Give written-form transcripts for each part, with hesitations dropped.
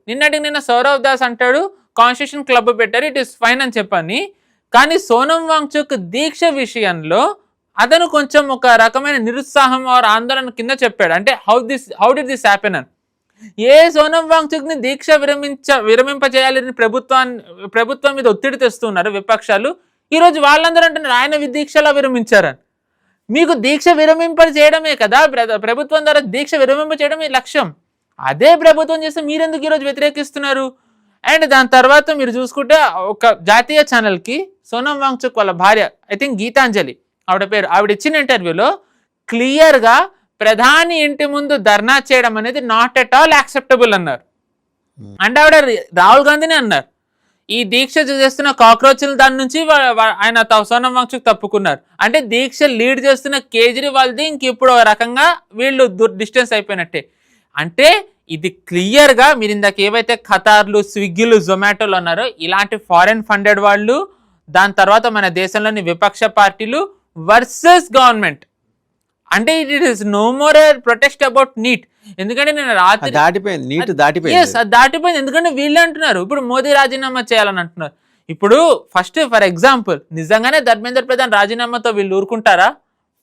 నిన్న సౌరవ్ దాస్ అంటాడు constitution club పెట్టారు, ఇట్ ఈస్ ఫైన్ అని చెప్పని. కానీ సోనం వాంగ్చుక్ దీక్ష విషయంలో అతను కొంచెం ఒక రకమైన నిరుత్సాహం ఆర్ ఆందోళన కింద చెప్పాడు. అంటే హౌ డిడ్ దిస్ హ్యాపెన్ అని. సోనం వాంగ్చుక్ ని దీక్ష విరమింప చేయాలని ప్రభుత్వం మీద ఒత్తిడి తెస్తున్నారు విపక్షాలు. ఈ రోజు వాళ్ళందరూ అంటున్నారు ఆయన దీక్షలా విరమించారని. మీకు దీక్ష విరమింప చేయడమే కదా ప్రభుత్వం ద్వారా దీక్ష విరమింప చేయడమే లక్ష్యం. అదే ప్రభుత్వం చేస్తే మీరెందుకు ఈరోజు వ్యతిరేకిస్తున్నారు? అండ్ దాని తర్వాత మీరు చూసుకుంటే ఒక జాతీయ ఛానల్కి సోనం వాంగ్చుక్ వాళ్ళ భార్య, ఐ థింక్ గీతాంజలి ఆవిడ పేరు, ఆవిడ ఇచ్చిన ఇంటర్వ్యూలో క్లియర్గా ప్రధాని ఇంటి ముందు ధర్నా చేయడం అనేది నాట్ ఎట్ ఆల్ యాక్సెప్టబుల్ అన్నారు. అంటే ఆవిడ రాహుల్ గాంధీని అన్నారు ఈ దీక్ష చేస్తున్న కాక్రోచ్ల దాని నుంచి ఆయన సోనం వాంగ్చుక్ తప్పుకున్నారు. అంటే దీక్ష లీడ్ చేస్తున్న కేజ్రీవాల్ది ఇంక ఇప్పుడు రకంగా వీళ్ళు డిస్టెన్స్ అయిపోయినట్టే. అంటే ఇది క్లియర్గా మీరు ఇందాక ఏవైతే ఖతార్లు, స్విగ్గీలు, జొమాటోలు అన్నారో ఇలాంటి ఫారెన్ ఫండెడ్ వాళ్ళు, దాని తర్వాత మన దేశంలోని విపక్ష పార్టీలు వర్సెస్ గవర్నమెంట్. అంటే it is no more protest about NEET. ఎందుకంటే నేను రాత్రి దాటిపోయింది. ఎందుకంటే వీళ్ళు అంటున్నారు ఇప్పుడు మోదీ రాజీనామా చేయాలని అంటున్నారు. ఇప్పుడు ఫస్ట్ ఫర్ ఎగ్జాంపుల్ నిజంగానే ధర్మేంద్ర ప్రధాన్ రాజీనామాతో వీళ్ళు ఊరుకుంటారా?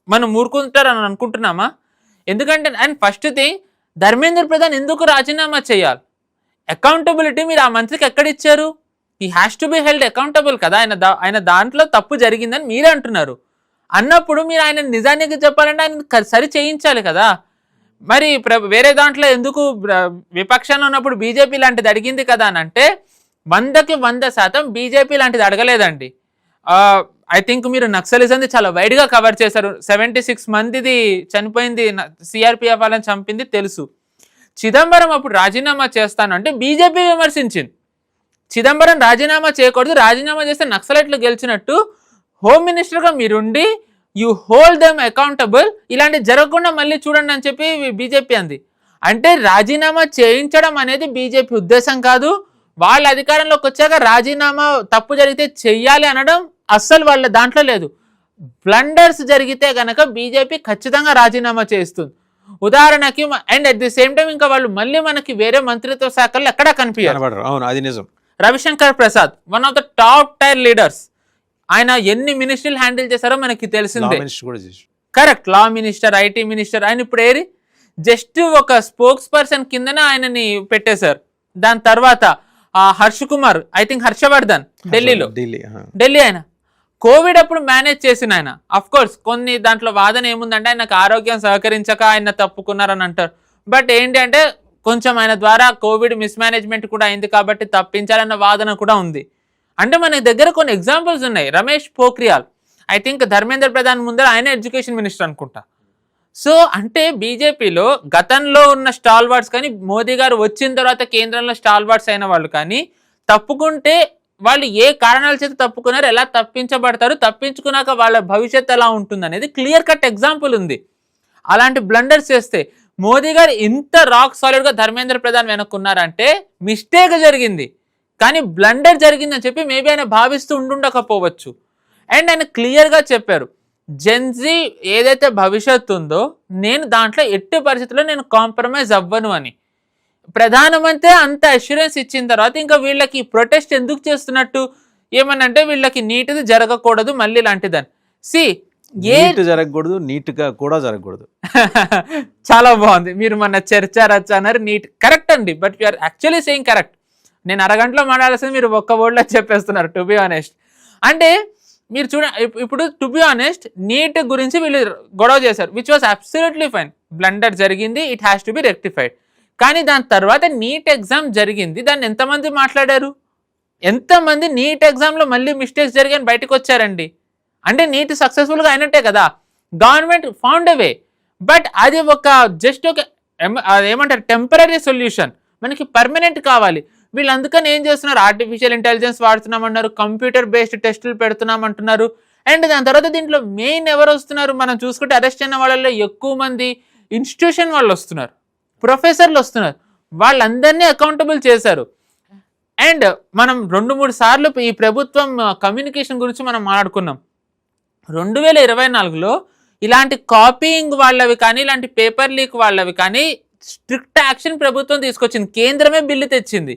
మనం ఊరుకుంటారని అనుకుంటున్నామా? ఎందుకంటే and first thing Dharmendra Pradhan ఎందుకు రాజీనామా చేయాలి? అకౌంటబిలిటీ మీరు ఆ మంత్రికి ఎక్కడిచ్చారు? He has to be held accountable కదా. ఆయన దాంట్లో తప్పు జరిగిందని మీరే అంటున్నారు. అన్నప్పుడు మీరు ఆయన నిజానికి చెప్పాలంటే ఆయన సరి చేయించాలి కదా. మరి వేరే దాంట్లో ఎందుకు విపక్షంలో ఉన్నప్పుడు బీజేపీ లాంటిది అడిగింది కదా అని అంటే 100% బీజేపీ లాంటిది అడగలేదండి. ఐ థింక్ మీరు నక్సలిజంది చాలా వైడ్గా కవర్ చేశారు. 76 మందిది చనిపోయింది, సిఆర్పిఎఫ్ వాళ్ళని చంపింది తెలుసు. చిదంబరం అప్పుడు రాజీనామా చేస్తాను అంటే బీజేపీ విమర్శించింది. చిదంబరం రాజీనామా చేయకూడదు, రాజీనామా చేస్తే నక్సలైట్లు గెలిచినట్టు హోమ్ మినిస్టర్గా మీరుండి యూ హోల్డ్ దెమ్ అకౌంటబుల్, ఇలాంటి జరగకుండా మళ్ళీ చూడండి అని చెప్పి బీజేపీ అంది. అంటే రాజీనామా చేయించడం అనేది బీజేపీ ఉద్దేశం కాదు. వాళ్ళ అధికారంలోకి వచ్చాక రాజీనామా తప్పు జరిగితే చెయ్యాలి అనడం అస్సలు వాళ్ళ దాంట్లో లేదు. బ్లండర్స్ జరిగితే గనక బీజేపీ ఖచ్చితంగా రాజీనామా చేస్తుంది. ఉదాహరణకి and at the same time ఇంకా వాళ్ళు మళ్ళీ మనకి వేరే మంత్రిత్వ శాఖల్లో ఎక్కడా కనిపించారు. Ravishankar Prasad one of the top tier leaders, ఆయన ఎన్ని మినిస్ట్రీలు హ్యాండిల్ చేశారో మనకి తెలిసిందే. Correct, law minister, IT minister. ఆయన ఇప్పుడు జస్ట్ ఒక స్పోక్స్ పర్సన్ కిందనే ఆయనని పెట్టేశారు. దాని తర్వాత హర్ష్ కుమార్, ఐ థింక్ హర్షవర్ధన్ ఢిల్లీ ఆయన కోవిడ్ అప్పుడు మేనేజ్ చేసిన ఆయన. అఫ్ కోర్స్ కొన్ని దాంట్లో వాదన ఏముందంటే ఆయనకు ఆరోగ్యం సహకరించక ఆయన తప్పుకున్నారని అంటారు. బట్ ఏంటి అంటే కొంచెం ఆయన ద్వారా కోవిడ్ మిస్మేనేజ్మెంట్ కూడా అయింది కాబట్టి తప్పించాలన్న వాదన కూడా ఉంది. అంటే మన దగ్గర కొన్ని ఎగ్జాంపుల్స్ ఉన్నాయి. రమేష్ పోఖ్రియాల్, ఐ థింక్ ధర్మేంద్ర ప్రధాన్ ముందర ఆయన ఎడ్యుకేషన్ మినిస్టర్ అనుకుంటా. సో అంటే బీజేపీలో గతంలో ఉన్న స్టాల్వార్డ్స్ కానీ మోదీ గారు వచ్చిన తర్వాత కేంద్రంలో స్టాల్వార్డ్స్ అయిన వాళ్ళు కానీ తప్పుకుంటే వాళ్ళు ఏ కారణాల చేత తప్పుకున్నారు, ఎలా తప్పించబడతారు, తప్పించుకున్నాక వాళ్ళ భవిష్యత్తు ఎలా ఉంటుంది అనేది క్లియర్ కట్ ఎగ్జాంపుల్ ఉంది. అలాంటి బ్లండర్స్ చేస్తే మోదీ గారు ఇంత రాక్ సాలిడ్గా ధర్మేంద్ర ప్రధాన్ వెనుక్కున్నారంటే మిస్టేక్ జరిగింది, కానీ బ్లండర్ జరిగిందని చెప్పి మేబీ ఆయన భావిస్తూ ఉండుండకపోవచ్చు. అండ్ ఆయన క్లియర్గా చెప్పారు జెన్జీ ఏదైతే భవిష్యత్తు ఉందో నేను దాంట్లో ఎట్టి పరిస్థితుల్లో నేను కాంప్రమైజ్ అవ్వను అని. ప్రధానమంత్రి అంత అష్యూరెన్స్ ఇచ్చిన తర్వాత ఇంకా వీళ్ళకి ప్రొటెస్ట్ ఎందుకు చేస్తున్నట్టు? ఏమనంటే వీళ్ళకి నీటిది జరగకూడదు మళ్ళీ లాంటిదని. జరగకూడదు, నీట్గా కూడా జరగకూడదు. చాలా బాగుంది, మీరు మన చర్చ రచ్చ అన్నారు, నీట్ కరెక్ట్ అండి. But you are actually saying correct. నేను అరగంటలో మాట్లాడాల్సింది మీరు ఒక్క వర్డ్లో చెప్పేస్తున్నారు టు బి ఆనెస్ట్. అంటే మీరు ఇప్పుడు టు బి ఆనెస్ట్ నీట్ గురించి వీళ్ళు గొడవ చేశారు, which was absolutely fine. Blunder జరిగింది, it has to be rectified. కానీ దాని తర్వాత నీట్ ఎగ్జామ్ జరిగింది, దాన్ని ఎంతమంది మాట్లాడారు? ఎంతమంది నీట్ ఎగ్జామ్లో మళ్ళీ మిస్టేక్స్ జరిగాయని బయటకు వచ్చారండి? అంటే నీట్ సక్సెస్ఫుల్గా అయినట్టే కదా. Government found away. బట్ అది ఒక జస్ట్ ఒక ఏమంటారు టెంపరీ సొల్యూషన్, మనకి పర్మనెంట్ కావాలి. వీళ్ళు అందుకని ఏం చేస్తున్నారు, ఆర్టిఫిషియల్ ఇంటెలిజెన్స్ వాడుతున్నామన్నారు, కంప్యూటర్ బేస్డ్ టెస్టులు పెడుతున్నామంటున్నారు. అండ్ దాని తర్వాత దీంట్లో మెయిన్ ఎవరు వస్తున్నారు మనం చూసుకుంటే అరెస్ట్ అయిన వాళ్ళలో ఎక్కువ మంది ఇన్స్టిట్యూషన్ వాళ్ళు వస్తున్నారు, ప్రొఫెసర్లు వస్తున్నారు. వాళ్ళందరినీ అకౌంటబుల్ చేశారు. అండ్ మనం 2-3 సార్లు ఈ ప్రభుత్వం కమ్యూనికేషన్ గురించి మనం మాట్లాడుకున్నాం. 2024లో ఇలాంటి కాపీయింగ్ వాళ్ళవి కానీ ఇలాంటి పేపర్ లీక్ వాళ్ళవి కానీ స్ట్రిక్ట్ యాక్షన్ ప్రభుత్వం తీసుకొచ్చింది, కేంద్రమే బిల్లు తెచ్చింది.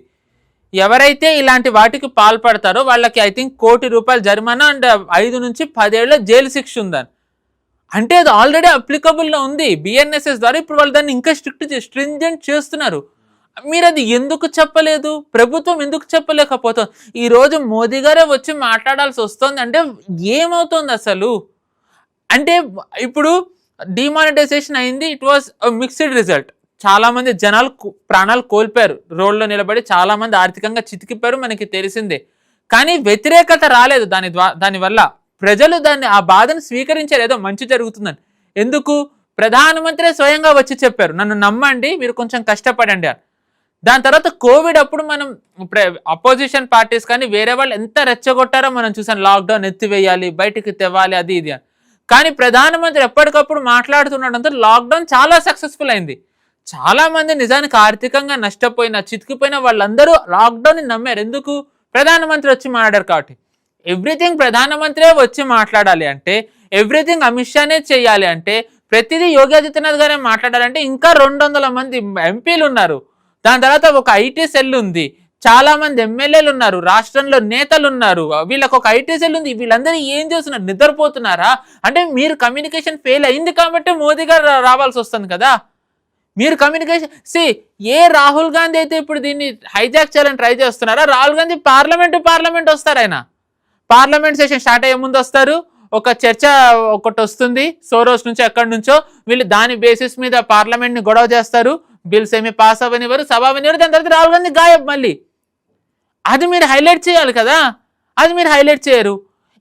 ఎవరైతే ఇలాంటి వాటికి పాల్పడతారో వాళ్ళకి ఐ థింక్ ₹1,00,00,000 జరిమానా అండ్ 5 నుంచి 10 ఏళ్ల జైలు శిక్ష ఉందని. అంటే అది ఆల్రెడీ అప్లికబుల్లో ఉంది బిఎన్ఎస్ఎస్ ద్వారా. ఇప్పుడు వాళ్ళు దాన్ని ఇంకా స్ట్రింజెంట్ చేస్తున్నారు. మీరు అది ఎందుకు చెప్పలేదు? ప్రభుత్వం ఎందుకు చెప్పలేకపోతుంది? ఈరోజు మోదీ గారే వచ్చి మాట్లాడాల్సి వస్తుంది అంటే ఏమవుతుంది అసలు? అంటే ఇప్పుడు డిమానిటైజేషన్ అయింది, ఇట్ వాస్ మిక్స్డ్ రిజల్ట్. చాలా మంది జనాలు ప్రాణాలు కోల్పోయారు, రోడ్లో నిలబడి చాలా మంది ఆర్థికంగా చితికిపోయారు, మనకి తెలిసిందే. కానీ వ్యతిరేకత రాలేదు దానివల్ల. ప్రజలు ఆ బాధను స్వీకరించారు, ఏదో మంచి జరుగుతుందని. ఎందుకు? ప్రధానమంత్రి స్వయంగా వచ్చి చెప్పారు, నన్ను నమ్మండి, మీరు కొంచెం కష్టపడండి అని. దాని తర్వాత కోవిడ్ అప్పుడు మనం అపోజిషన్ పార్టీస్ కానీ వేరే వాళ్ళు ఎంత రెచ్చగొట్టారో మనం చూసాం. లాక్డౌన్ ఎత్తివేయాలి, బయటికి తెవ్వాలి, అది ఇది అని. కానీ ప్రధానమంత్రి ఎప్పటికప్పుడు మాట్లాడుతుండడంతో లాక్డౌన్ చాలా సక్సెస్ఫుల్ అయింది. చాలా మంది నిజానికి ఆర్థికంగా నష్టపోయిన, చితికిపోయిన వాళ్ళందరూ లాక్డౌన్ ని నమ్మారు. ఎందుకు? ప్రధానమంత్రి వచ్చి మాట్లాడారు కాబట్టి. ఎవ్రీథింగ్ ప్రధానమంత్రే వచ్చి మాట్లాడాలి అంటే, ఎవ్రీథింగ్ అమిత్ షానే చేయాలి అంటే, ప్రతిదీ యోగి ఆదిత్యనాథ్ గారే మాట్లాడాలంటే ఇంకా 200 మంది ఎంపీలు ఉన్నారు. దాని తర్వాత ఒక ఐటీ సెల్ ఉంది, చాలా మంది ఎమ్మెల్యేలు ఉన్నారు, రాష్ట్రంలో నేతలు ఉన్నారు, వీళ్ళకి ఒక ఐటీ సెల్ ఉంది. వీళ్ళందరూ ఏం చేస్తున్నారు? నిద్రపోతున్నారా? అంటే మీరు కమ్యూనికేషన్ ఫెయిల్ అయింది కాబట్టి మోదీ గారు రావాల్సి వస్తుంది కదా. మీరు కమ్యూనికేషన్ ఏ రాహుల్ గాంధీ అయితే ఇప్పుడు దీన్ని హైజాక్ చేయాలని ట్రై చేస్తున్నారా? రాహుల్ గాంధీ పార్లమెంట్ వస్తారు. ఆయన పార్లమెంట్ సెషన్ స్టార్ట్ అయ్యే ముందు వస్తారు, ఒక చర్చ ఒకటి వస్తుంది సోరోస్ నుంచి ఎక్కడి నుంచో, వీళ్ళు దాని బేసిస్ మీద పార్లమెంట్ ని గొడవ చేస్తారు, బిల్స్ ఏమి పాస్ అవ్వనివ్వరు, సభ అవ్వనివ్వరు. దాని తర్వాత రాహుల్ గాంధీ గాయబ్ మళ్ళీ. అది మీరు హైలైట్ చేయాలి కదా, అది మీరు హైలైట్ చేయరు.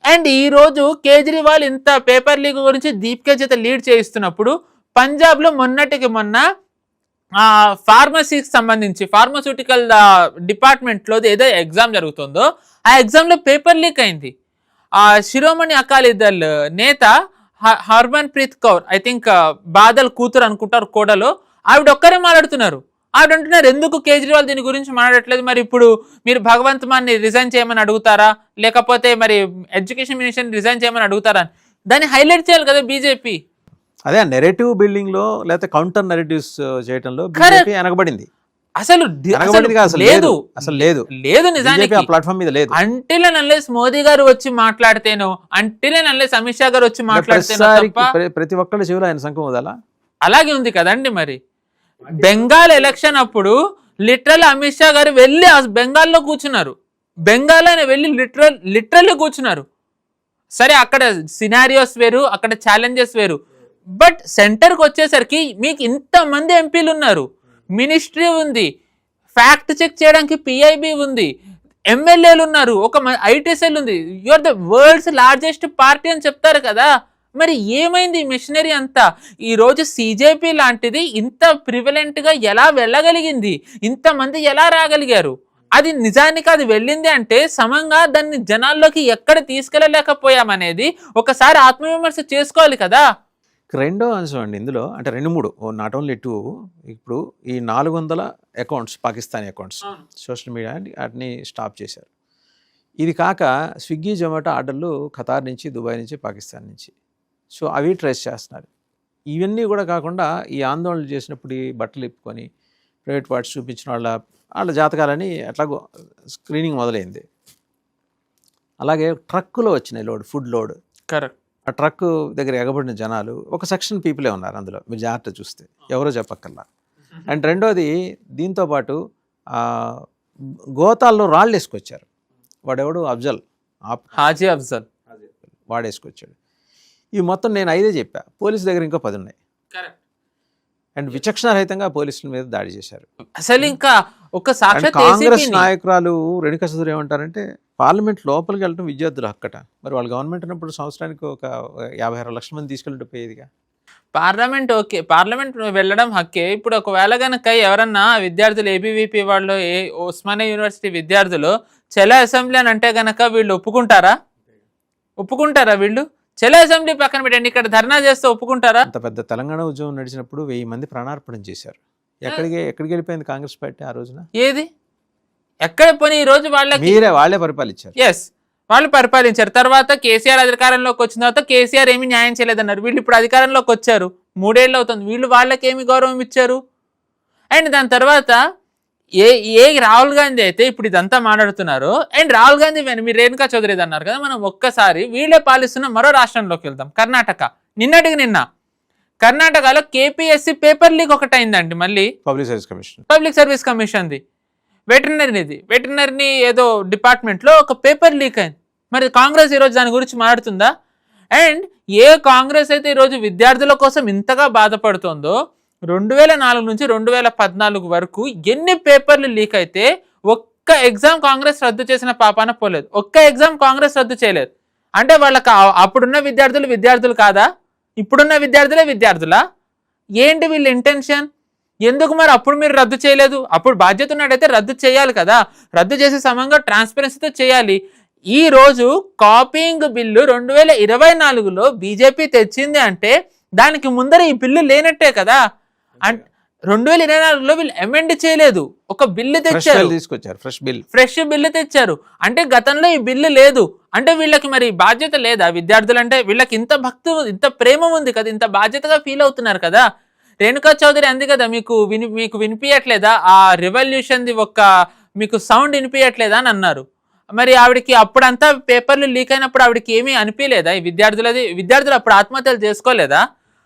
అండ్ ఈరోజు కేజ్రీవాల్ ఇంత పేపర్ లీక్ గురించి దీపికా చేత లీడ్ చేయిస్తున్నప్పుడు పంజాబ్లో మొన్నటికి మొన్న ఫార్మసీకి సంబంధించి ఫార్మస్యూటికల్ డిపార్ట్మెంట్లో ఏదో ఎగ్జామ్ జరుగుతుందో ఆ ఎగ్జామ్లో పేపర్ లీక్ అయింది. శిరోమణి అకాలీదళ్ నేత హర్మన్ ప్రీత్ కౌర్, ఐ థింక్ బాదల్ కూతురు అనుకుంటారు, కోడలో, ఆవిడ ఒక్కరే మాట్లాడుతున్నారు. ఆవిడ అంటున్నారు, ఎందుకు కేజ్రీవాల్ దీని గురించి మాట్లాడట్లేదు? మరి ఇప్పుడు మీరు భగవంత్ మాన్ని రిజైన్ చేయమని అడుగుతారా, లేకపోతే మరి ఎడ్యుకేషన్ మినిస్టర్ రిజైన్ చేయమని అడుగుతారా? దాన్ని హైలైట్ చేయాలి కదా బీజేపీ. అదే నెరేటివ్ బిల్డింగ్ లో లేకపోతే కౌంటర్ నెరేటివ్స్ చేయడంలో బీజేపీ వెనకబడింది. అసలు లేదు నిజానికి ప్లాట్ఫామ్ మీద లేదు. Until and unless Modi garu వచ్చి మాట్లాడితేనో, until and unless Amit Shah garu వచ్చి మాట్లాడితేనో ప్రతి ఒక్కళ్ళ చెవిలో ఆయన శంఖం వదలా. అలాగే ఉంది కదండి. మరి బెంగాల్ ఎలక్షన్ అప్పుడు లిటరల్ అమిత్ షా గారు వెళ్ళి బెంగాల్లో కూర్చున్నారు. బెంగాల్ ఆయన వెళ్ళి లిటరల్లీ కూర్చున్నారు. సరే, అక్కడ సినారియోస్ వేరు, అక్కడ ఛాలెంజెస్ వేరు. బట్ సెంటర్కి వచ్చేసరికి మీకు ఇంతమంది ఎంపీలు ఉన్నారు, మినిస్ట్రీ ఉంది, ఫ్యాక్ట్ చెక్ చేయడానికి పిఐబి ఉంది, ఎమ్మెల్యేలు ఉన్నారు, ఒక ఐటీ సెల్ ఉంది. You are the world's largest party అని చెప్తారు కదా. మరి ఏమైంది మిషనరీ అంతా? ఈరోజు సిజేపీ లాంటిది ఇంత ప్రివలెంట్గా ఎలా వెళ్ళగలిగింది? ఇంతమంది ఎలా రాగలిగారు? అది నిజానికి అది వెళ్ళింది అంటే సమంగా దాన్ని జనాల్లోకి ఎక్కడ తీసుకెళ్ళలేకపోయామనేది ఒకసారి ఆత్మవిమర్శ చేసుకోవాలి కదా. రెండో అంశం అండి ఇందులో, అంటే 2-3, నాట్ ఓన్లీ 2. ఇప్పుడు ఈ 400 accounts, Pakistani accounts social media వాటిని స్టాప్ చేశారు. ఇది కాక స్విగ్గీ జొమాటో ఆర్డర్లు ఖతార్ నుంచి, దుబాయ్ నుంచి, పాకిస్తాన్ నుంచి, సో అవి ట్రేస్ చేస్తున్నారు. ఇవన్నీ కూడా కాకుండా ఈ ఆందోళనలు చేసినప్పుడు ఈ బట్టలు ఇప్పుకొని ప్రైవేట్ పార్ట్స్ చూపించిన వాళ్ళ జాతకాలని అట్లాగో స్క్రీనింగ్ మొదలైంది. అలాగే ట్రక్కులో వచ్చినాయి ఫుడ్ లోడ్. కరెక్ట్. ఆ ట్రక్ దగ్గర ఎగబడిన జనాలు ఒక సెక్షన్ పీపులే ఉన్నారు అందులో, మీరు జాగ్రత్త చూస్తే ఎవరో చెప్పక్కర్లా. అండ్ రెండోది, దీంతోపాటు గోతాల్లో రాళ్ళు వేసుకొచ్చారు. వాడెవడు హాజీ అఫ్జల్ వాడు వేసుకొచ్చాడు. ఈ మొత్తం నేను 5 చెప్పా, పోలీసు దగ్గర ఇంకా 10 ఉన్నాయి. అండ్ విచక్షణారహితంగా పోలీసుల మీద దాడి చేశారు. అసలు ఇంకా ఒక కాంగ్రెస్ నాయకురాలు రేణుకా చౌదరి ఏమంటారంటే, పార్లమెంట్ లోపలికి వెళ్ళడం విద్యార్థుల హక్కట. మరి వాళ్ళు గవర్నమెంట్ ఉన్నప్పుడు సంవత్సరానికి ఒక 56 లక్షల మంది తీసుకెళ్ళి పోయేదిగా. పార్లమెంట్ ఓకే, పార్లమెంట్ వెళ్ళడం హక్కే. ఇప్పుడు ఒకవేళ కనుక ఎవరన్నా విద్యార్థులు ఏబీవీపీ వాళ్ళు, ఉస్మానియా యూనివర్సిటీ విద్యార్థులు చెలో అసెంబ్లీ అని అంటే కనుక వీళ్ళు ఒప్పుకుంటారా వీళ్ళు? చెలో అసెంబ్లీ పక్కన పెట్టండి, ఇక్కడ ధర్నా చేస్తే ఒప్పుకుంటారా? అంత పెద్ద తెలంగాణ ఉద్యమం నడిచినప్పుడు 1000 మంది ప్రాణార్పణం చేశారు. ఎక్కడికి వెళ్ళిపోయింది కాంగ్రెస్ పార్టీ ఆ రోజున? ఏది ఎక్కడ పోనీ? ఈ రోజు వాళ్ళే పరిపాలించారు. ఎస్, వాళ్ళు పరిపాలించారు. తర్వాత కేసీఆర్ అధికారంలోకి వచ్చిన తర్వాత కేసీఆర్ ఏమీ న్యాయం చేయలేదన్నారు. వీళ్ళు ఇప్పుడు అధికారంలోకి వచ్చారు, 3 ఏళ్ళు అవుతుంది. వీళ్ళు వాళ్ళకి ఏమి గౌరవం ఇచ్చారు? అండ్ దాని తర్వాత ఏ రాహుల్ గాంధీ అయితే ఇప్పుడు ఇదంతా మాట్లాడుతున్నారు, అండ్ రాహుల్ గాంధీ మీరు రేణుకా చౌదరి అన్నారు కదా, మనం ఒక్కసారి వీళ్ళే పాలిస్తున్న మరో రాష్ట్రంలోకి వెళ్దాం, కర్ణాటక. నిన్న కర్ణాటకలో KPSC పేపర్ లీక్ ఒకటి అయిందండి. మళ్ళీ పబ్లిక్ సర్వీస్ కమిషన్ది వెటర్నరీ ఏదో డిపార్ట్మెంట్లో ఒక పేపర్ లీక్ అయింది. మరి కాంగ్రెస్ ఈరోజు దాని గురించి మాట్లాడుతుందా? అండ్ ఏ కాంగ్రెస్ అయితే ఈరోజు విద్యార్థుల కోసం ఇంతగా బాధపడుతుందో, 2004 నుంచి 2014 వరకు ఎన్ని పేపర్లు లీక్ అయితే ఒక్క ఎగ్జామ్ కాంగ్రెస్ రద్దు చేసిన పాపాన పోలేదు. ఒక్క ఎగ్జామ్ కాంగ్రెస్ రద్దు చేయలేదు. అంటే వాళ్ళకి అప్పుడున్న విద్యార్థులు కాదా? ఇప్పుడున్న విద్యార్థులా? ఏంటి వీళ్ళ ఇంటెన్షన్? ఎందుకు మరి అప్పుడు మీరు రద్దు చేయలేదు? అప్పుడు బాధ్యత ఉన్నట్టయితే రద్దు చేయాలి కదా. రద్దు చేసే సమయంలో ట్రాన్స్పరెన్సీతో చేయాలి. ఈ రోజు కాపీయింగ్ బిల్లు 2024లో బీజేపీ తెచ్చింది అంటే దానికి ముందర ఈ బిల్లు లేనట్టే కదా. 2024లో వీళ్ళు అమెండ్ చేయలేదు, ఒక బిల్లు తెచ్చారు, ఫ్రెష్ బిల్లు తెచ్చారు. అంటే గతంలో ఈ బిల్లు లేదు. అంటే వీళ్ళకి మరి బాధ్యత లేదా? విద్యార్థులు అంటే వీళ్ళకి ఇంత భక్తి, ఇంత ప్రేమ ఉంది కదా, ఇంత బాధ్యతగా ఫీల్ అవుతున్నారు కదా. రేణుకా చౌదరి అంది కదా, మీకు వినిపించట్లేదా ఆ రెవల్యూషన్ది మీకు సౌండ్ వినిపించట్లేదా అని అన్నారు. మరి ఆవిడకి అప్పుడంతా పేపర్లు లీక్ అయినప్పుడు ఆవిడకి ఏమీ అనిపించలేదా? ఈ విద్యార్థులు అప్పుడు ఆత్మహత్యలు చేసుకోలేదా?